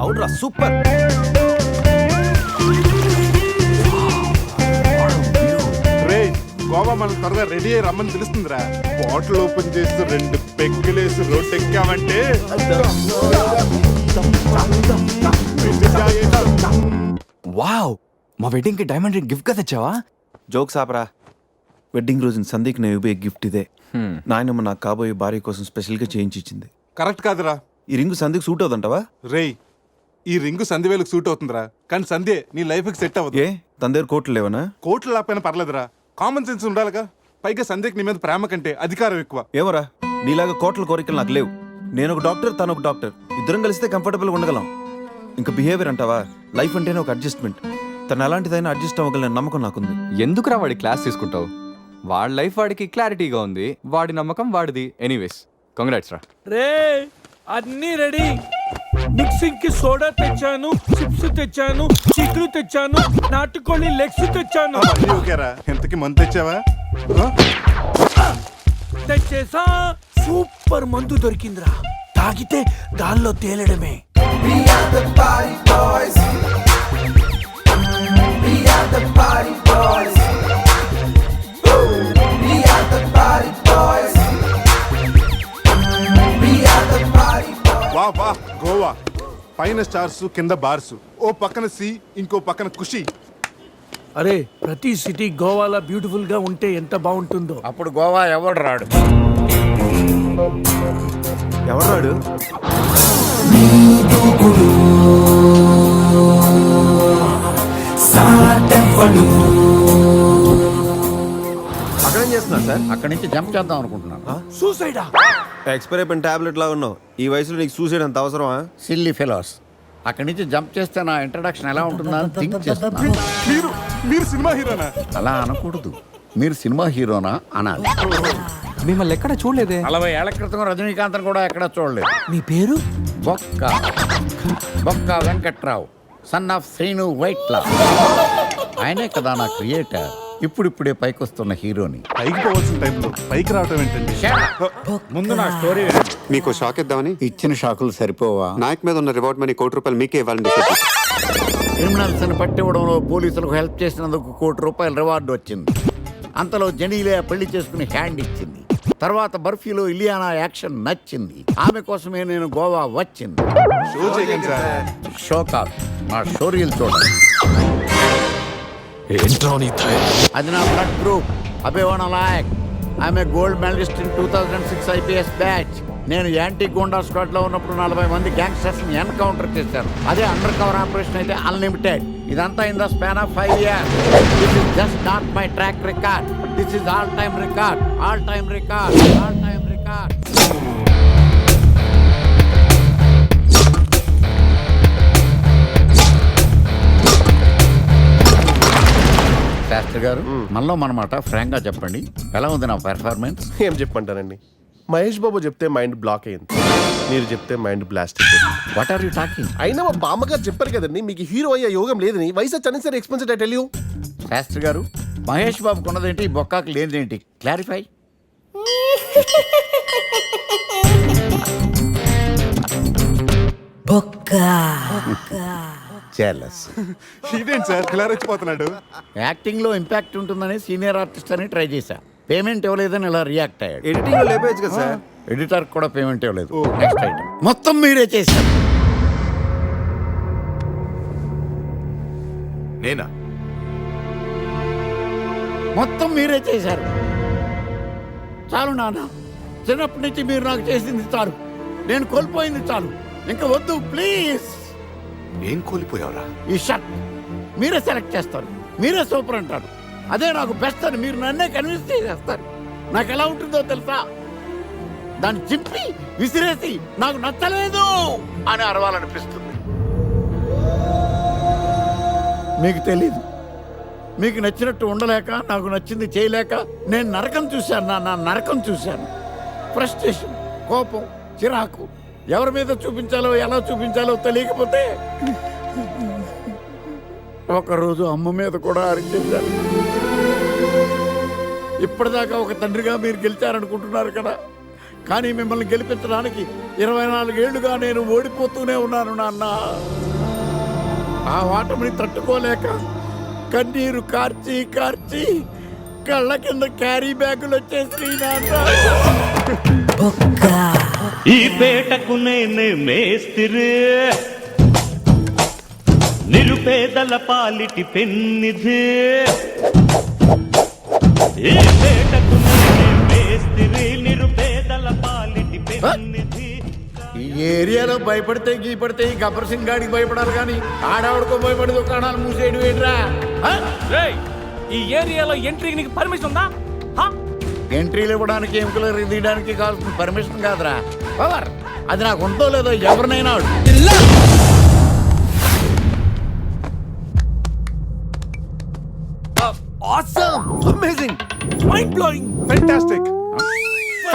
అవునరా సూపర్. గోవా మనం త్వరగా రెడీ అయ్యి రమ్మని తెలుస్తుందిరా. బాటిల్ ఓపెన్ చేస్తూ 2 పెగ్గులేసి రోడ్ ఎక్కామంటే వావ్, మా వెడ్డింగ్ కి డైమండ్ రింగ్ గిఫ్ట్ గా తెచ్చావా? జోక్స్ ఆపరా. వెడ్డింగ్ రోజున సందీక్ నేను ఇవ్వే గిఫ్ట్ ఇదే. నాయనమ్మ నాకు కాబోయే భార్య కోసం స్పెషల్ గా చేయించి ఇచ్చింది. కరెక్ట్ కాదురా. ఈ రింగు సందీక్ సూట్ అవుతుంటావా? రేయ్, ఈ రింగు సంధ్యవేలకు సూట్ అవుతుందిరా, కానీ సంధ్య నీ లైఫ్ కి సెట్ అవ్వదు. ఏ తన దగ్గర కోట్లు లేవనా? కోట్లు లేకపోయినా పర్లేదురా, కామన్ సెన్స్ ఉండాలిగా. పైగా సంధ్యకి నీ మీద ప్రేమ కంటే అధికారం ఎక్కువ. ఏమరా, నీలాగా కోట్ల కోరికలు నాకు లేవు. నేను ఒక డాక్టర్, తను ఒక డాక్టర్. ఇద్దరం కలిస్తే కంఫర్టబుల్ గా ఉండగలం. ఇంకా బిహేవియర్ అంటావా? లైఫ్ అంటేనే ఒక అడ్జస్ట్మెంట్. తను ఎలాంటిదైనా అడ్జస్ట్ అవ్వగల నమ్మకం నాకుంది. ఎందుకురా వాడి క్లాస్ తీసుకుంటావు? వాడి లైఫ్ వాడికి క్లారిటీగా ఉంది, వాడి నమ్మకం వాడిది. ఎనీవేస్, కంగ్రాట్స్ రా. రే అన్నీ రెడీ. మిక్సింగ్ కి సోడా తెచ్చాను, చిప్స్ తెచ్చాను, చిక్కులు తెచ్చాను, నాటుకోళ్ళి లెగ్స్ తెచ్చాను. ఓకేరా, ఎంతకి మందు తెచ్చావా? తెచ్చేసా. సూపర్ మందు దొరికిందిరా, తాగితే గాల్లో తేలడమే. వా వా గోవా, పైన స్టార్స్ కింద బార్స్, ఓ పక్కన సీ ఇంకో పక్కన ఖుషి. అరే ప్రతి సిటీ గోవాలో బ్యూటిఫుల్ గా ఉంటే ఎంత బాగుంటుందో. అప్పుడు గోవా ఎవడు రాడు. ఎవరు రాడు? అక్కడేం చేస్తున్నా సార్? అక్కడి నుంచి జంప్ చేద్దాం అనుకుంటున్నాను. సూసైడా? ఎక్స్పైర్ అయిపోయిన టాబ్లెట్ లా ఉన్నావు. ఈ వయసులో నీకు సూసైడ్ అంత అవసరమా? Silly fellows. అక్కడి నుంచి జంప్ చేస్తే నా ఇంట్రడక్షన్ ఎలా ఉంటుందా అని థింక్ చేస్తున్నాను. మీరు సినిమా హీరోనా? అలా అనకూడదు, మీరు సినిమా హీరోనా అనాలి. మిమ్మల్ని ఎక్కడ చూడలేదే. 40 ఏళ్ల క్రితం రజనీకాంత్ కూడా ఎక్కడా చూడలేదు. మీ పేరు? బొక్క వెంకట్రావు, సన్ ఆఫ్ శ్రీను వైట్లా. ఆయనే కదా నా క్రియేటర్. ఇప్పుడిప్పుడే పైకి వస్తున్న హీరోని. పైకి పోవాల్సిన టైంలో పైకి రావటం ఏంటండి? ముందు నా స్టోరీ మీకు షాక్ ఇద్దామని. ఇచ్చిన షాకులు సరిపోవా? నాయక్ మీద ఉన్న రివార్డ్ మనీ ₹1 మీకే ఇవ్వాలని డిసైడ్. క్రిమినల్స్ ని పట్టివ్వడంలో పోలీసులకు హెల్ప్ చేసినందుకు ₹1 రివార్డు వచ్చింది. అంతలో జనీలే పెళ్లి చేసుకుని హ్యాండ్ ఇచ్చింది. తర్వాత బర్ఫీలో ఇలియానా యాక్షన్ నచ్చింది. ఆమె కోసమే నేను గోవా వచ్చింది. షో చేయకండి సార్. షో కాదు, నా షోరీలు చూడండి. అది నా బ్లడ్ గ్రూప్, అభివాణ లాయక్. ఆమె gold medallist in 2006 IPS batch. నేను యాంటీ గోండా స్క్వాడ్ లో ఉన్నప్పుడు 40 మంది గ్యాంగ్స్టర్స్ ని ఎన్కౌంటర్ చేశాను. అదే అండర్ కవర్ ఆపరేషన్ అయితే అన్లిమిటెడ్. ఇదంతా in the span of 5 years. This is just not my track record. This is all time record. All time record. All time record. Shastri గారు, మనలో మనమాట ఫ్రాంక్ గా చెప్పండి, ఎలా ఉంది నా పెర్ఫార్మెన్స్? ఏం చెప్పంటానండి, మహేష్ బాబు చెప్తే మైండ్ బ్లాక్ అయింది, మీరు చెప్తే మైండ్ బ్లాస్ట్ అయిపోయింది. What are you talking? అయినా మా బామ్మగారు చెప్పారు కదండి, మీకు హీరో అయ్యే యోగం లేదని. వయసు unnecessary expensed I tell you. Shastri గారు, మహేష్ బాబుకు ఉన్నదేంటి, బొక్కాకి లేనిదేంటి? క్లారిఫై. జెలస్. ఇదేంటి సార్ ఇలా రెచ్చిపోతున్నాడు? యాక్టింగ్ లో ఇంపాక్ట్ ఉంటుందని సీనియర్ ఆర్టిస్ట్ అని ట్రై చేశా. పేమెంట్ ఇవ్వలేదని ఇలా రియాక్ట్ అయ్యాడు. ఎడిటింగ్ లో లేపేయచ్చు కదా సార్. ఎడిటర్ కూడా పేమెంట్ ఇవ్వలేదు. నెక్స్ట్ ఐటమ్ మొత్తం మీరే చేశారు. నేనా? మొత్తం మీరే చేశారు. చాలు నాన్న, చిన్నప్పటి నుంచి మీరు నాకు చేసింది చాలు. నేను కోల్పోయింది చాలు. ఇంకా వద్దు ప్లీజ్. ఏం కోల్పోయావురా? ఈ షర్ట్ మీరే సెలెక్ట్ చేస్తారు, మీరే సూపర్ అంటారు. అదే నాకు బెస్ట్ అని మీరు నన్నే కన్విన్స్ చేసేస్తారు. నాకు ఎలా ఉంటుందో తెలుసా? దాన్ని చింపి విసిరేసి నాకు నచ్చలేదు అని అరవాలనిపిస్తుంది. మీకు తెలీదు, మీకు నచ్చినట్టు ఉండలేక, నాకు నచ్చింది చేయలేక నేను నరకం చూశాను. నా నరకం చూశాను. ఫ్రస్ట్రేషన్, కోపం, చిరాకు, ఎవరి మీద చూపించాలో ఎలా చూపించాలో తెలియకపోతే ఒకరోజు అమ్మ మీద కూడా అరిచేశాను. ఇప్పటిదాకా ఒక తండ్రిగా మీరు గెలిచారనుకుంటున్నారు కదా, కానీ మిమ్మల్ని గెలిపించడానికి 24 ఏళ్లుగా నేను ఓడిపోతూనే ఉన్నాను నాన్న. ఆ ఓటమిని తట్టుకోలేక కన్నీరు కార్చి కార్చి కళ్ళ కింద క్యారీ బ్యాగులు వచ్చేసి నాన్న. ఈ పేటకు నేనే మేస్తిరి, నిరుపేదల పాలిటి పెన్నిధి. ఈ పేటకు నేనే మేస్తిరి, నిరుపేదల పాలిటి పెన్నిధి. ఈ ఏరియాలో భయపడితే గీపడితే ఈ గబ్బర్ సింగ్ గాడికి భయపడాలి కానీ ఆడవాడికో భయపడి దుకాణాలు మూసేయడం ఏంట్రా? ఈ ఏరియాలో ఎంట్రీకి నీకు పర్మిషన్ ఉందా? ఎంట్రీలు ఇవ్వడానికి ఎముకలు తీయడానికి కావాల్సిన పర్మిషన్ కాదురా, పవర్. అది నాకు ఉందో లేదో ఎవరినైనా అడుగు. Amazing, mind blowing, fantastic,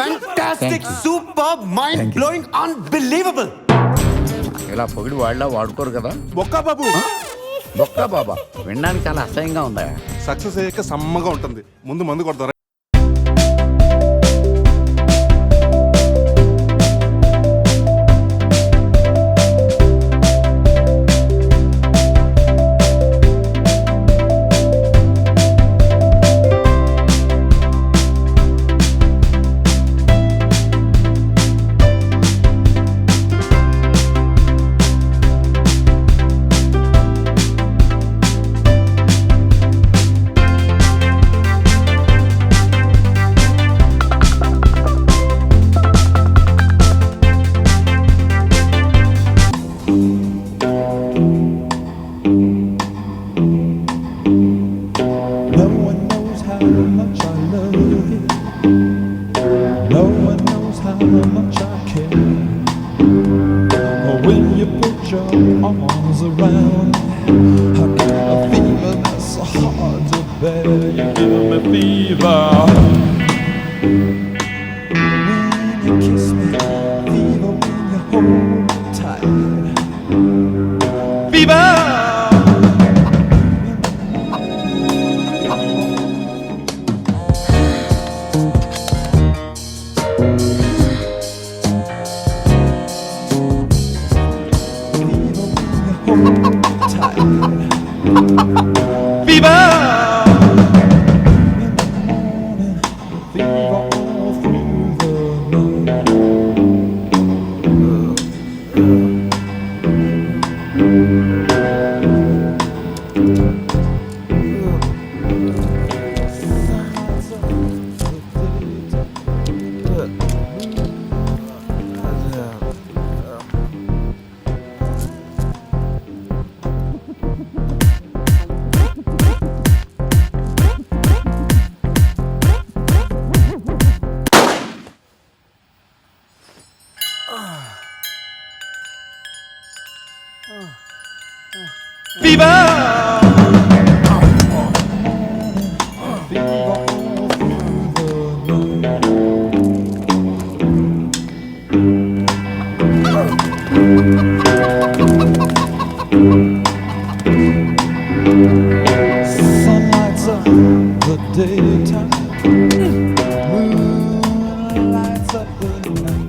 Fantastic, superb, mind-blowing, unbelievable. ఇలా పొగిడి వాళ్ళ వాడుకోరు కదా. బొక్కా బాబు బొక్క బాబా వినడానికి చాలా అసహ్యంగా ఉందా? సక్సెస్ అయ్యాక సమ్మగా ఉంటుంది. ముందు మందు కొడతారా? No one knows how much I love you. No one knows how much I care. When you put your arms around me, I get a fever that's so hard to bear. You give me fever. When you kiss me, fever when you hold me tight. Fever! Sun lights up the daytime, moon lights up the night.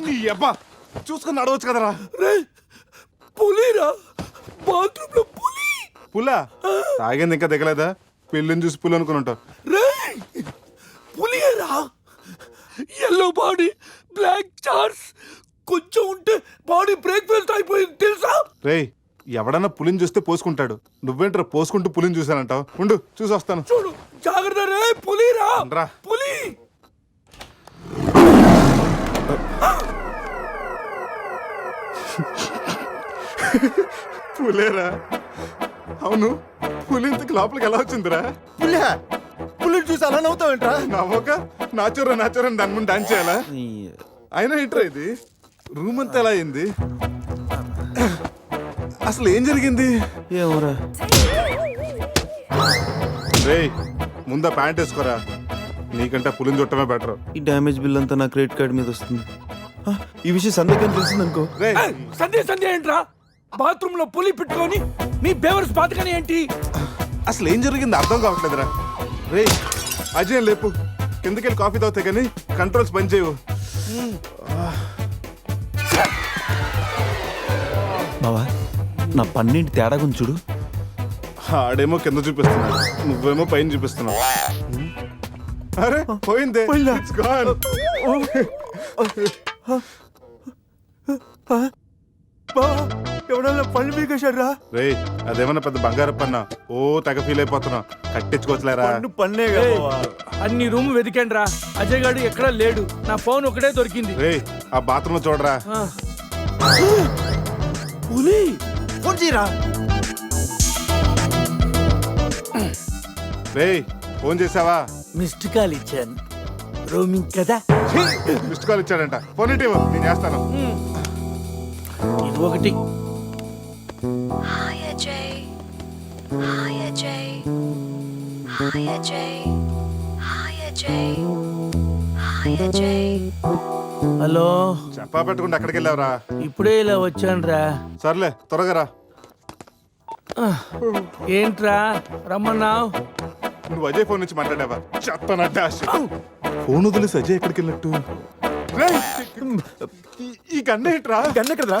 నీ అబ్బా చూసుకుని నడవచ్చు కదరా. పులిరా, bathroom లో పులి. పులా తాగింది ఇంకా దిగలేదా? పెళ్ళిని చూసి పులి అనుకుని ఉంటావు. పులిరా, ఎల్లో బాడీ, బ్లాక్ చార్స్, కొంచెం ఉంటే బాడీ బ్రేక్ఫాస్ట్ అయిపోయింది తెలుసా? రేయ్ ఎవడన్నా పులిని చూస్తే పోసుకుంటాడు. నువ్వేంట్రా పోసుకుంటూ పులిని చూసానంటావు? ఉండు చూసి వస్తాను. చూడు జాగ్రత్త రే, పులిరా, రా. పులి. పులేరా? అవును, పులి ఇంతకు లోపలికి ఎలా వచ్చిందిరా? పులిహా, పులిని చూసి అలా నవ్వుతావేంట్రా? నవ్వక నాచురా నాచురా దాని ముందు డాన్స్ చేయాలా? అయినా ఏంట్రా ఇది? రూమ్ అంతా ఎలా అయింది? అసలు ఏం జరిగింది? ఏమోరా. రేయ్ ముందా ప్యాంట్ వేసుకోరా, నీకంటే పులిని చుట్టమే బెటర్. ఈ డ్యామేజ్ బిల్ అంతా నా క్రెడిట్ కార్డ్ మీద వస్తుంది. ఆ, ఈ విషయం సందేహం తెలిసిందనుకో. రే సంధ్య ఏంట్రా? బాత్రూమ్ లో పులి పెట్టుకొని నీ బేవర్స్ బాతకని ఏంటి? అసలు ఏం జరిగింది అర్థం కావట్లేదురా. రే అజయ్ లేపు, కిందకెళ్ళి కాఫీ తాగుతాయి కానీ కంట్రోల్స్ పని చేయవు. బావా నా పన్నెండు తేడా గురించి చూడు. ఆడేమో కింద చూపిస్తున్నాడు, నువ్వేమో పైన చూపిస్తున్నావు. అరే పోయిందే, It's gone. ఎవడన్నా పళ్ళు పీకేశాడ్రా? రేయ్ అదేమన్నా పెద్ద బంగారు పన్నా? ఓ తెగ ఫీల్ అయిపోతున్నా, కట్టించుకోవచ్చులేరా. పన్నే అన్ని రూమ్ వెతికాను రా, అజయ్ గాడు ఎక్కడా లేడు. నా ఫోన్ ఒకటే దొరికింది. రేయ్ ఆ బాత్రూమ్ చూడరా. పులి ఫోన్ చేయరా. రేయ్ ఫోన్ చేసావా? మిస్డ్ కాల్ ఇచ్చాను, రోమింగ్ కదా. మిస్డ్ కాల్ ఇచ్చాడంట, ఫోన్ ఇటు ఇవ్వు, నేను చేస్తాను. ఇది ఒకటి. Hi Ajay. Hi Ajay. Hi Ajay. Hi Ajay. Hi Ajay. Hello, చెప్పా పెట్టుకుంటే అక్కడికి వెళ్ళావురా? ఇప్పుడే ఇలా వచ్చాను రా. సర్లే త్వరగా రా. ఏంట్రా రమ్మన్నావు? నువ్వు అజయ్ ఫోన్ నుంచి మాట్లాడావా? చెప్పనట్టే ఫోన్ వదిలేసి అజయ్ ఎక్కడికి వెళ్ళినట్టు? రేయ్, ఈ గన్న ఏంట్రా? గన్న కదరా.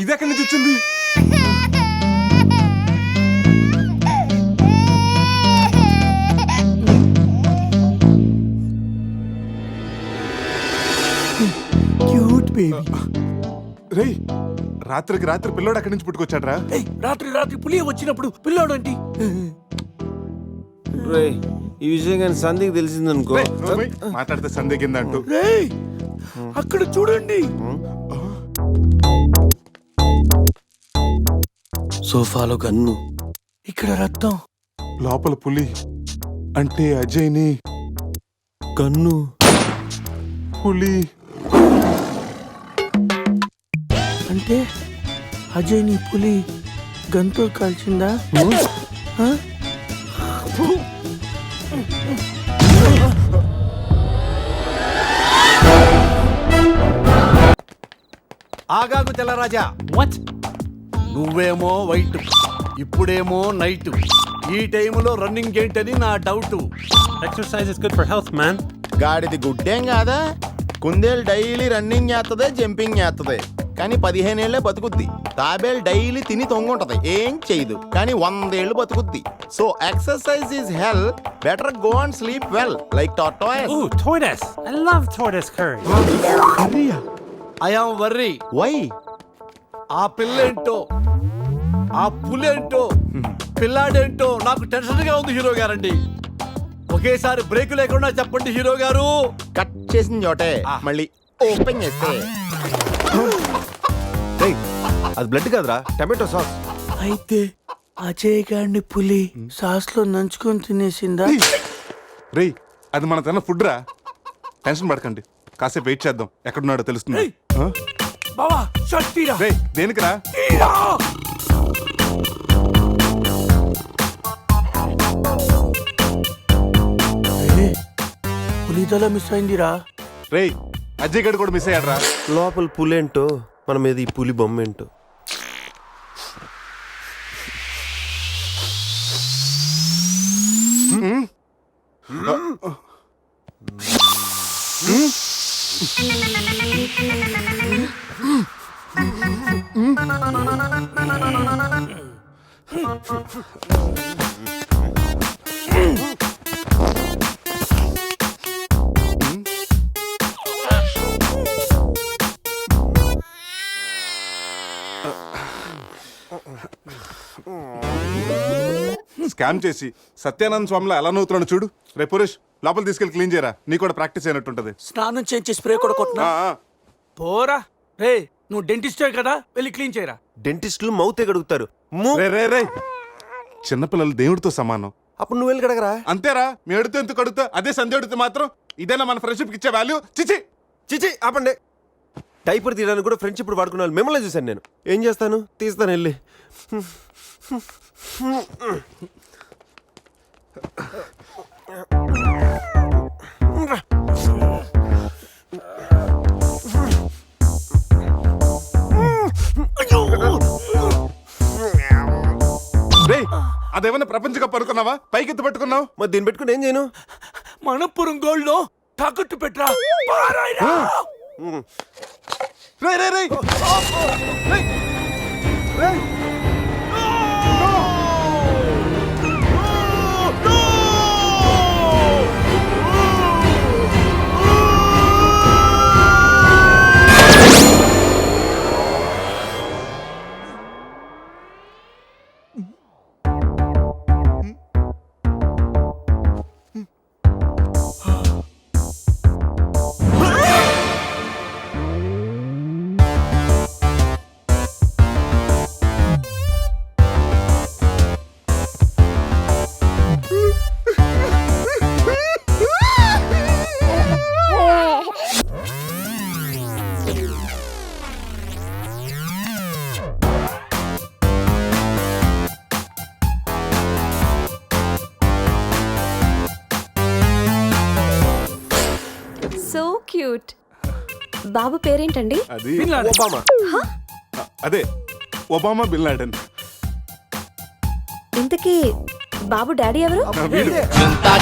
ఇది ఎక్కడి నుంచి వచ్చింది? Cute baby. రేయ్ రాత్రికి రాత్రి పిల్లోడు అక్కడి నుంచి పుట్టుకొచ్చాడ్రా. రాత్రి రాత్రి పులి వచ్చినప్పుడు పిల్లోడు ఏంటి? రే ఈ విషయం కానీ సంధికి తెలిసిందనుకో. రేయ్, నోర్మై, మాట్లాడితే సందేహిందంటూ. రేయ్ అక్కడ చూడండి. సోఫాలో గన్ను, ఇక్కడ రక్తం. లోపల పులి అంటే అజయ్ని, గన్ను, పులి అంటే అజయ్ ని పులి గంతో కాల్చిందా? ఆ? ఆగాగు తెల్లరాజా. వాట్? నువ్వేమో వైట్, ఇప్పుడేమో నైట్. ఈ టైంలో రన్నింగ్ ఏంటని నా doubt. Exercise is good for health man. గాడిది గుడ్డేం కాదా, కుందేలు డైలీ రన్నింగ్ చేస్తుంది, జంపింగ్ చేస్తుంది, కానీ 15 ఏళ్లే బతుకుద్ది. తాబేలు డైలీ తిని తొంగుంటది, ఏం చేయదు, కానీ 100 ఏళ్ళు బతుకుద్ది. So exercise is hell, better go and sleep well like tortoise. Ooh, tortoise. I love tortoise curry. I am worry. Why? ఆ పిల్లేంటో, ఆ పులేంటో, పిల్లాడేంటో నాకు టెన్షన్ గా ఉంది హీరో గారండి. ఒకేసారి బ్రేక్ లేకుండా చెప్పండి హీరో గారు. కట్ చేసిన చోటే మళ్ళీ ఓపెన్ చేస్తే రేయ్ అది బ్లడ్ కాదురా, టమాటో సాస్. అయితే అజయ్ గారిని పులి సాస్ లో నంచుకొని తినేసిందా? రేయ్ అది మన తిన్న ఫుడ్ రా, టెన్షన్ పడకండి, కాసేపు వెయిట్ చేద్దాం, ఎక్కడున్నాడో తెలుస్తుంది. రేయ్. బావా షర్ట్ తీరా. రేయ్ దేనికిరా? తీరా. పులిదల మిస్ అయిందిరా. రేయ్ అజయ్ గడు కూడా మిస్ అయ్యాడ్రా. లోపల పులేంటో మన మీద ఈ పులి బొమ్మ ఏంటో. స్కామ్ చేసి సత్యానంద స్వామిలో ఎలా నవ్వుతున్నాడు చూడు. రే పురేష్ లోపల తీసుకెళ్ళి క్లీన్ చేయరా, నీ కూడా ప్రాక్టీస్ అయినట్టుంటది. స్నానం చేయించి స్ప్రే కూడా కొట్టినా పోరా. రే నువ్వు డెంటిస్టే కదా, వెళ్ళి క్లీన్ చేయరా. డెంటిస్టులు మౌతే గడుగుతారు. రే రే రే చిన్నపిల్లలు దేవుడితో సమానం. అప్పుడు నువ్వు వెళ్ళి కడగరా. అంతేరా, మీ అడితే ఎందుకు అడుగుతా, అదే సంధ్య అడిగితే మాత్రం ఇదేనా మన ఫ్రెండ్షిప్ ఇచ్చే వాల్యూ? చిచి చిచి ఆపండి. టైపర్ తీయడానికి కూడా ఫ్రెండ్స్ ఇప్పుడు వాడుకున్న వాళ్ళు మిమ్మల్ని చూశాను నేను. ఏం చేస్తాను, తీస్తాను వెళ్ళి. రేయ్, అదేమన్నా ప్రపంచ కప్ అనుకున్నావా? పైకి ఎత్తి పట్టుకున్నావు. మరి దీన్ని పెట్టుకుని ఏం చేయను? మనపురం గోల్డ్ లో తాకట్టు పెట్టరా. పారాయిరా. రేయ్ రేయ్ రేయ్ రేయ్ రేయ్ సో క్యూట్. బాబు పేరేంటండి? అది బిన్ లాడెన్. ఒబామా. అదే ఒబామా బిన్ లాడెన్. ఇంతకీ బాబు డాడీ ఎవరు? వీడు. చింతా